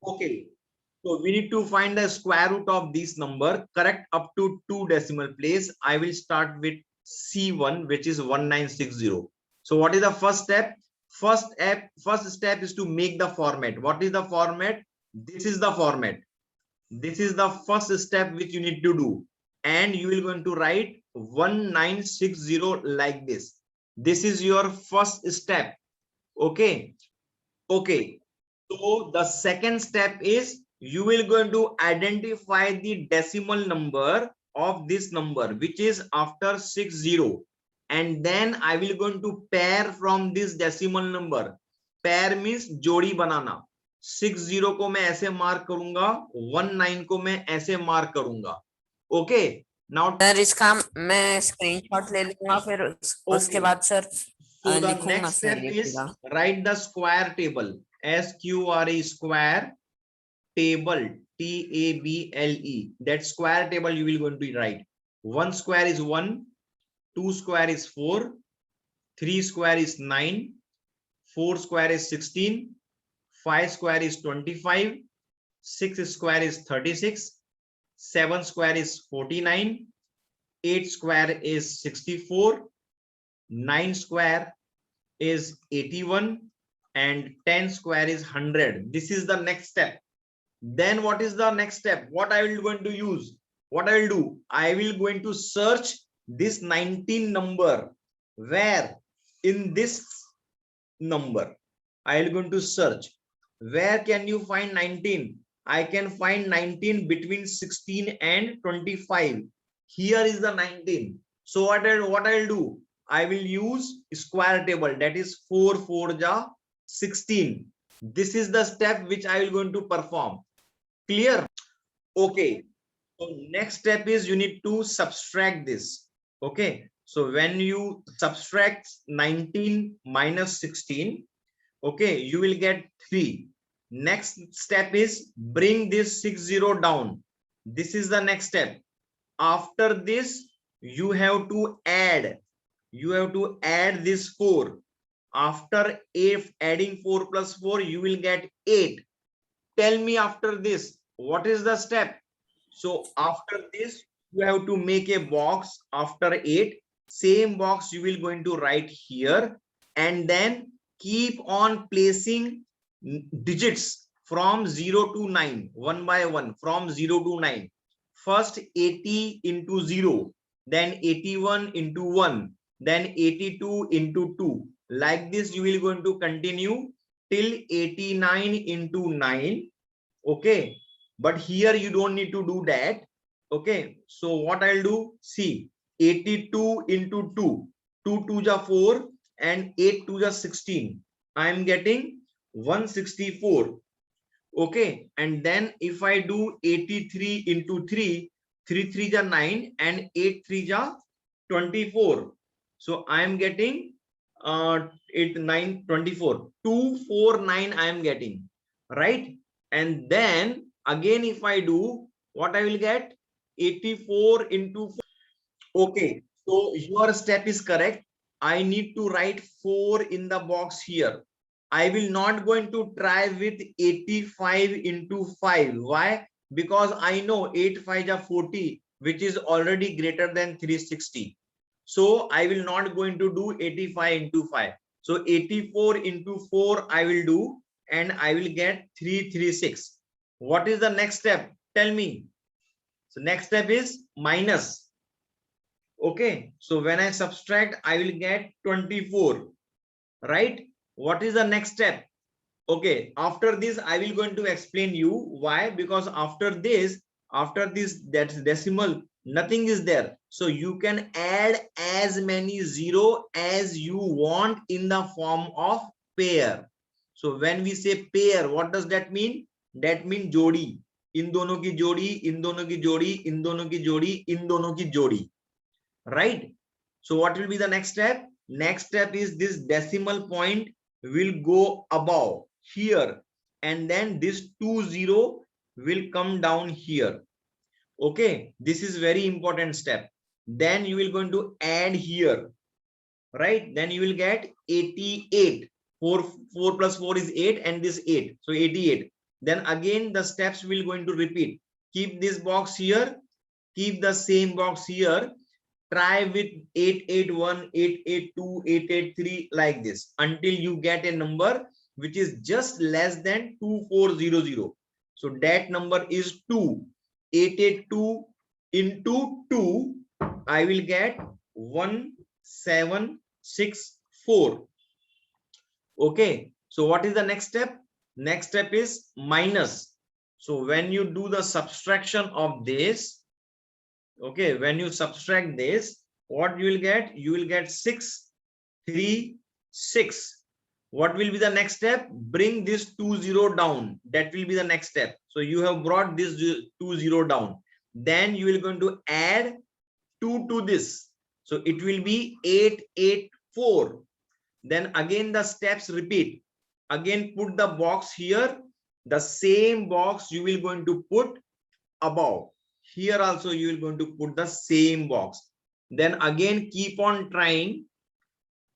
Okay. So we need to find the square root of this number, correct up to 2 decimal place. I will start with C1, which is 1960. So what is the first step? First step is to make the format. What is the format? This is the format. This is the first step which you need to do. And you will going to write 1960 like this. This is your first step. Okay. Okay. So the second step is you will going to identify the decimal number of this number, which is after 60. And then I will going to pair from this decimal number. Pair means जोड़ी बनाना. 60 को मैं ऐसे mark करूंगा, 19 को मैं ऐसे mark करूंगा. Okay. Now sir इसका मैं स्क्रीनशॉट ले लूंगा, फिर उसके बाद सर so the लिखूंगा next सर step ये is पूरा. write the square table. SQRE square table, TABLE. That square table you will going to write. 1 square is 1, 2 square is 4, 3 square is 9, 4 square is 16, 5 square is 25, 6 square is 36, 7 square is 49, 8 square is 64, 9 square is 81, and 10 square is 100. This is the next step. Then what is the next step? What I will going to use? What I will do? I will going to search this 19 number. Where? In this number. I will going to search. Where can you find 19? I can find 19 between 16 and 25. Here is the 19. So what I'll do? I will use square table. That is 4 4 ja 16. This is the step which I will going to perform. Clear? Okay. So next step is you need to subtract this. Okay. So when you subtract 19 minus 16, okay, you will get 3. Next step is bring this 60 down. This is the next step. After this, you have to add. You have to add this 4. After adding 4 plus 4, you will get 8. Tell me after this, what is the step? So after this, you have to make a box after 8. Same box you will going to write here, and then keep on placing digits from 0 to 9, one by one, from 0 to 9. First 80 into 0, then 81 into 1, then 82 into 2. Like this, you will going to continue till 89 into 9. Okay, but here you don't need to do that. Okay, so what I'll do, see, 82 into 2, 2 2 ja 4 and 8 2 ja 16. I am getting 164. Okay, and then if I do 83 into 3, 3 3 ja 9 and 8 3 ja 24. So I am getting 8 9 24, 249 I am getting, right? And then again if I do, what I will get, 84 into 4. Okay, so your step is correct. I need to write 4 in the box here. I will not going to try with 85 into 5. Why? Because I know 8 5 are 40, which is already greater than 360. So I will not going to do 85 into 5. So 84 into 4 I will do, and I will get 336. What is the next step? Tell me. So next step is minus. Okay, so when I subtract, I will get 24, right? What is the next step? Okay, after this I will going to explain you why. Because after this that decimal, nothing is there, so you can add as many 0 as you want in the form of pair. So when we say pair, what does that mean? That means jodi. In dono ki jodi, in dono ki jodi, in dono ki jodi, in dono ki jodi, right? So what will be the next step? Next step is this decimal point will go above here, and then this 20 will come down here. Okay, this is very important step. Then you will going to add here, right? Then you will get 88. 4 plus 4 is 8, and this 8, so 88. Then again the steps will going to repeat. Keep this box here, keep the same box here, try with 881, 882, 883 like this until you get a number which is just less than 2400. So that number is 2. 882 into 2, I will get 1764. Okay, so what is the next step? Next step is minus. So when you do the subtraction of this, okay, when you subtract this, what you will get? You will get 636. What will be the next step? Bring this 20 down. That will be the next step. So you have brought this 20 down. Then you will going to add 2 to this. So it will be 884. Then again the steps repeat. Again put the box here. The same box you will going to put above. Here also you will going to put the same box. Then again keep on trying,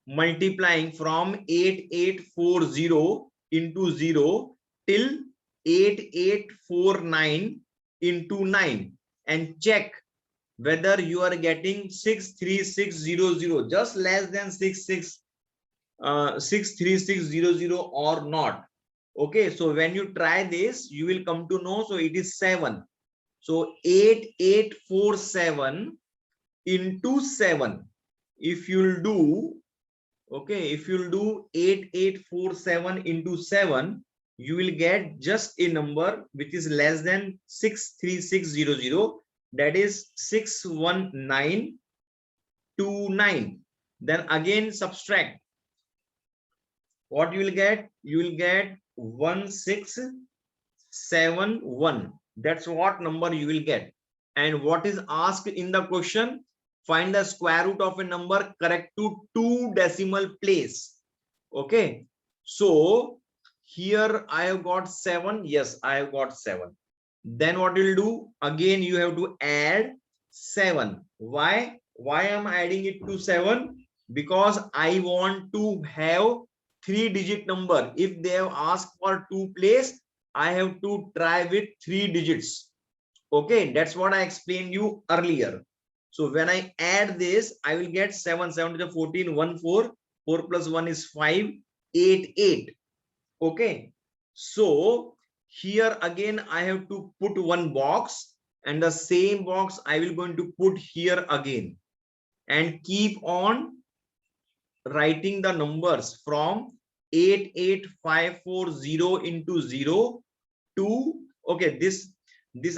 multiplying from 8840 into 0 till 8849 into 9 and check whether you are getting 63600, just less than 63600 or not. Okay, so when you try this, you will come to know. So it is 7. So 8847 into 7. If you'll do, okay, if you'll do 8847 into 7, you will get just a number which is less than 63600. That is 61929. Then again subtract. What you will get? You will get 1671. That's what number you will get. And what is asked in the question? Find the square root of a number correct to 2 decimal place. Okay, so here I have got 7. Yes, I have got 7. Then what you'll do? Again you have to add 7. Why am I adding it to 7? Because I want to have 3-digit number. If they have asked for 2 place, I have to try with 3 digits. Okay, that's what I explained you earlier. So when I add this, I will get 7, 7 to the 14, 1, 4, 4 plus 1 is 5, 8, 8. Okay, so here again I have to put one box, and the same box I will going to put here again, and keep on writing the numbers from 88540 into 0 to, okay, this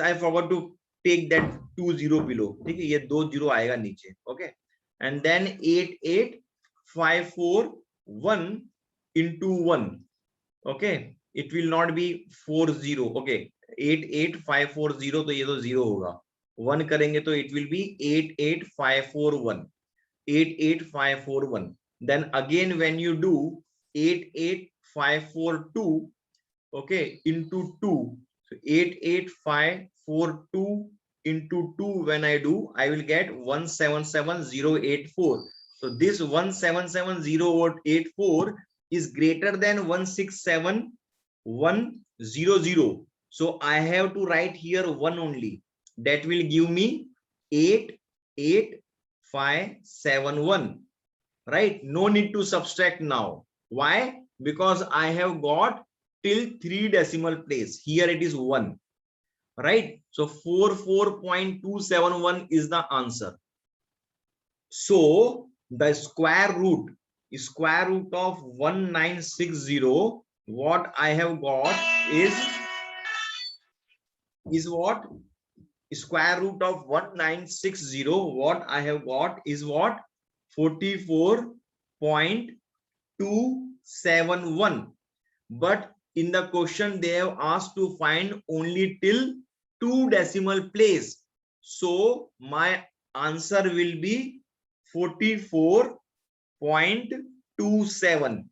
I forgot to take that 20 below. Okay, ये 2 0 आएगा नीचे. Okay, and then 88541 into 1. Okay, it will not be 40. Okay, 88540 तो ये तो 0 होगा. 1 करेंगे तो it will be 88541. 88541. Then again when you do 88542, okay, into 2. So 88542 into 2 when I do, I will get 177084. So this 177084 is greater than 167100. So I have to write here 1 only. That will give me 88571. Right? No need to subtract now. Why? Because I have got till 3 decimal place. Here it is 1. Right? So 44.271 is the answer. So the square root of 1960, what I have got is what? Square root of 1960, what I have got is what? 44.271. But in the question they have asked to find only till 2 decimal place. So my answer will be 44.27.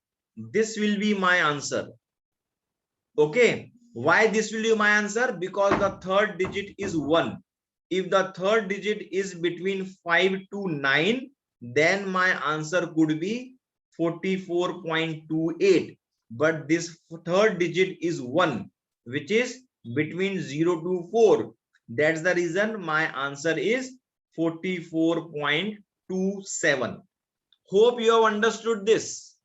This will be my answer. Okay, why this will be my answer? Because the third digit is 1. If the third digit is between 5 to 9, then my answer could be 44.28. But this third digit is 1. which is between 0 to 4. That's the reason my answer is 44.27. Hope you have understood this.